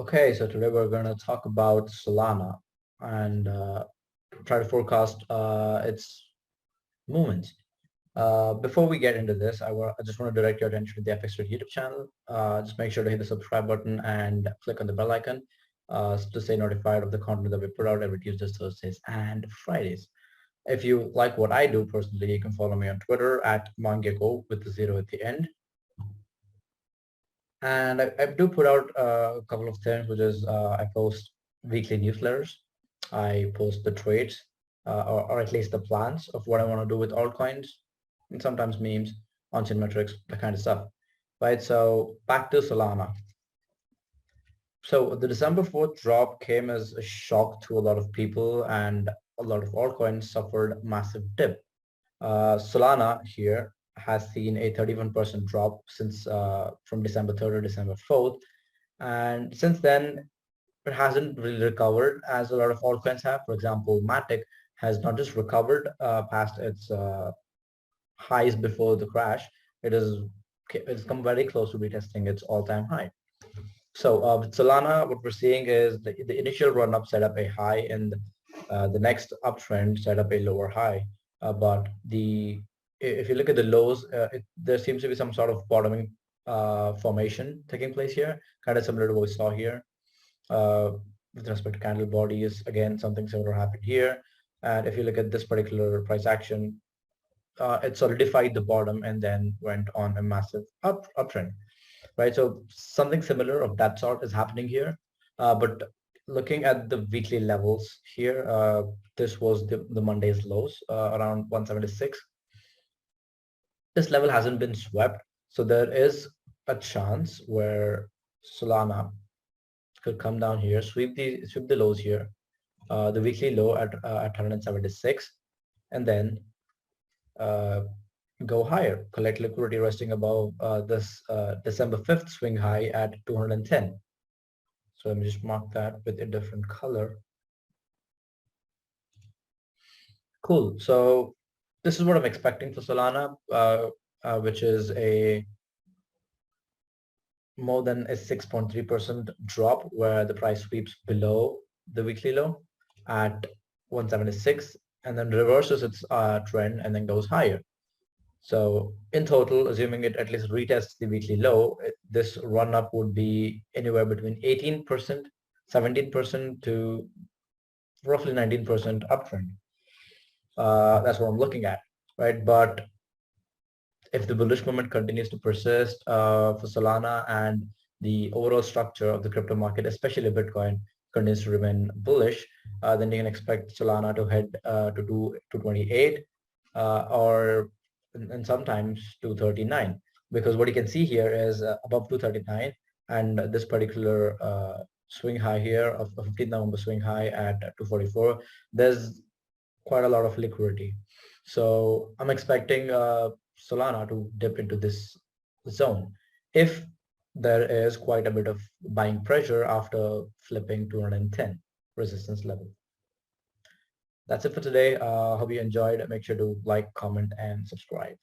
Okay, so today we're going to talk about Solana and try to forecast its movements. Before we get into this, I just want to direct your attention to the FXStreet YouTube channel. Just make sure to hit the subscribe button and click on the bell icon to stay notified of the content that we put out every Tuesdays, Thursdays, and Fridays. If you like what I do personally, you can follow me on Twitter at Mangeko with the zero at the end. And I do put out a couple of things, which is I post weekly newsletters. I post the trades, or at least the plans of what I want to do with altcoins, and sometimes memes, on-chain metrics, that kind of stuff. Right. So back to Solana. So the December 4th drop came as a shock to a lot of people, and a lot of altcoins suffered massive dip. Solana here has seen a 31% drop since from December 3rd to December 4th. And since then, it hasn't really recovered as a lot of altcoins have. For example, Matic has not just recovered past its highs before the crash, it's come very close to retesting its all-time high. So with Solana, what we're seeing is the initial run-up set up a high, and the next uptrend set up a lower high. But if you look at the lows, there seems to be some sort of bottoming formation taking place here, kind of similar to what we saw here. With respect to candle bodies, again, something similar happened here. And if you look at this particular price action, it solidified the bottom and then went on a massive uptrend. Right, so something similar of that sort is happening here. But looking at the weekly levels here, this was the Monday's lows around 176. This level hasn't been swept, so there is a chance where Solana could come down here, sweep the lows here, the weekly low at 176, and then go higher, collect liquidity resting above this December 5th swing high at 210. So let me just mark that with a different color. Cool. So this is what I'm expecting for Solana, which is a more than a 6.3% drop, where the price sweeps below the weekly low at 176 and then reverses its trend and then goes higher. So in total, assuming it at least retests the weekly low, this run up would be anywhere between 18%, 17% to roughly 19% uptrend. That's what I'm looking at, right? But if the bullish movement continues to persist for Solana, and the overall structure of the crypto market, especially Bitcoin, continues to remain bullish, then you can expect Solana to head to 228 or and sometimes 239, because what you can see here is above 239, and this particular swing high here of 15th November swing high at 244, there's quite a lot of liquidity. So I'm expecting Solana to dip into this zone if there is quite a bit of buying pressure after flipping 210 resistance level. That's it for today. Hope you enjoyed. Make sure to like, comment, and subscribe.